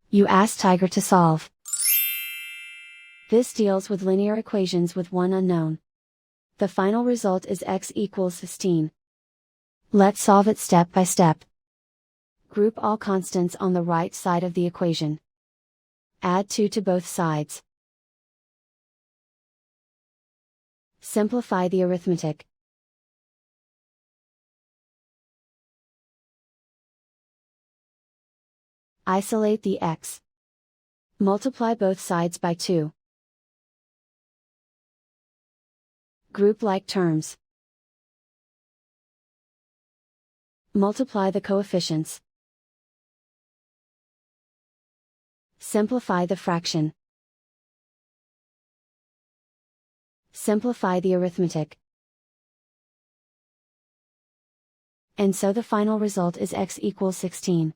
You ask Tiger to solve. This deals with linear equations with one unknown. The final result is x equals 16. Let's solve it step by step. Group all constants on the right side of the equation. Add 2 to both sides. Simplify the arithmetic. Isolate the x. Multiply both sides by 2. Group like terms. Multiply the coefficients. Simplify the fraction. Simplify the arithmetic. And so the final result is x equals 16.